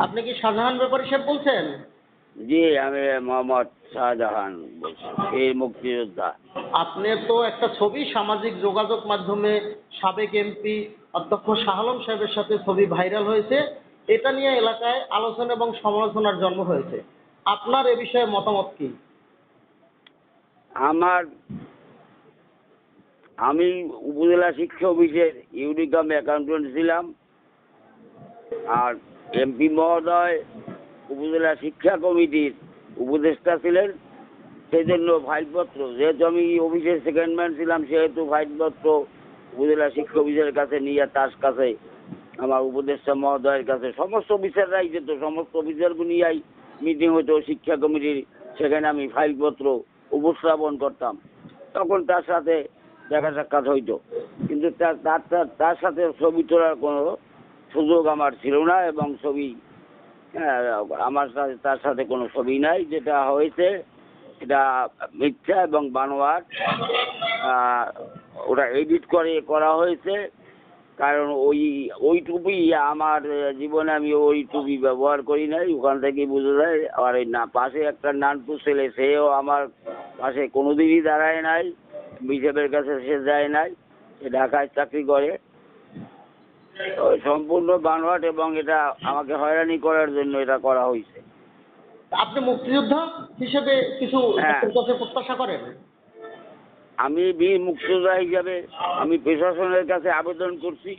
আপনি কি শাহজাহান ব্যাপারী সাহেব বলছেন? জি, আমি মোহাম্মদ শাহজাহান বলছি, বীর মুক্তিযোদ্ধা। আপনার তো একটা ছবি সামাজিক যোগাযোগ মাধ্যমে সাবেক এমপি অধ্যক্ষ শাহ আলম সাহেবের সাথে ছবি ভাইরাল হয়েছে। এটা নিয়ে এলাকায় আলোচনা এবং সমালোচনার জন্ম হয়েছে। আপনার এ বিষয়ে মতামত কি? আমার আমি উপজেলা শিক্ষা অফিসের ইউনিকম অ্যাকাউন্টেন্ট ছিলাম। আর এমপি মহোদয় উপজেলা শিক্ষা কমিটির উপদেষ্টা ছিলেন। সেই জন্য ফাইলপত্র, যেহেতু আমি অফিসের সেকেন্ডম্যান ছিলাম, সেহেতু ফাইলপত্র উপজেলা শিক্ষা অফিসের কাছে নিয়ে তার কাছে, আমার উপদেষ্টা মহোদয়ের কাছে, সমস্ত অফিসাররাই যেত, সমস্ত অফিসারগুলো নিয়েই মিটিং হতো শিক্ষা কমিটির। সেখানে আমি ফাইলপত্র উপস্থাপন করতাম। তখন তার সাথে দেখা সাক্ষাৎ হইতো, কিন্তু তার সাথে ছবি তোলার কোনো সুযোগ আমার ছিল না, এবং ছবি, আমার সাথে তার সাথে কোনো ছবি নাই। যেটা হয়েছে এটা মিথ্যা এবং বানোয়াট। ওটা এডিট করে করা হয়েছে, কারণ ওই টুপি আমার জীবনে আমি ওই টুপি ব্যবহার করি নাই, ওখান থেকেই বোঝা যায়। আর এই না, পাশে একটা নানপুর ছেলে, সেও আমার পাশে কোনোদিনই দাঁড়ায় নাই, বিজেপির কাছে সে যায় নাই, সে ঢাকায় চাকরি করে। সম্পূর্ণ বানোয়াট, এবং এটা আমাকে হয়রানি করার জন্য এটা করা হয়েছে। আপনি মুক্তিযোদ্ধা হিসেবে কিছু হ্যাঁ, কাছে প্রত্যাশা করেন? আমি বীর মুক্তিযোদ্ধা হিসাবে আমি প্রশাসনের কাছে আবেদন করছি,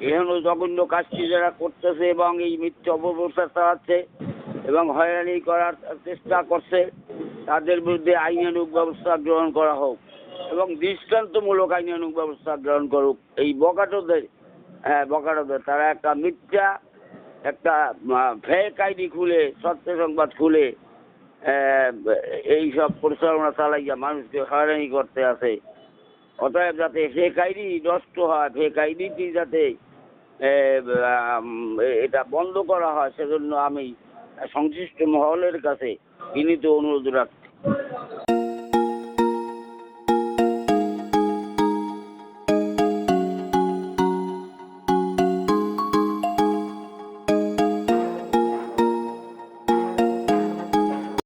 এখনো জঘন্য কাজটি যারা করতেছে এবং এই মিথ্যা অপপ্রচার চালাচ্ছে এবং হয়রানি করার চেষ্টা করছে, তাদের বিরুদ্ধে আইনানুগ ব্যবস্থা গ্রহণ করা হোক, এবং দৃষ্টান্তমূলক আইনানুগ ব্যবস্থা গ্রহণ করুক। এই বকাটোদের, তারা একটা মিথ্যা, একটা ফেক আইডি খুলে, সত্য সংবাদ খুলে এই সব প্রচারণা চালাইয়া মানুষকে হয়রানি করতে আছে। অতএব যাতে ফেক আইডি নষ্ট হয়, ফেক আইডিটি যাতে এটা বন্ধ করা হয়, সেজন্য আমি সংশ্লিষ্ট মহলের কাছে বিনীত অনুরোধ রাখছি।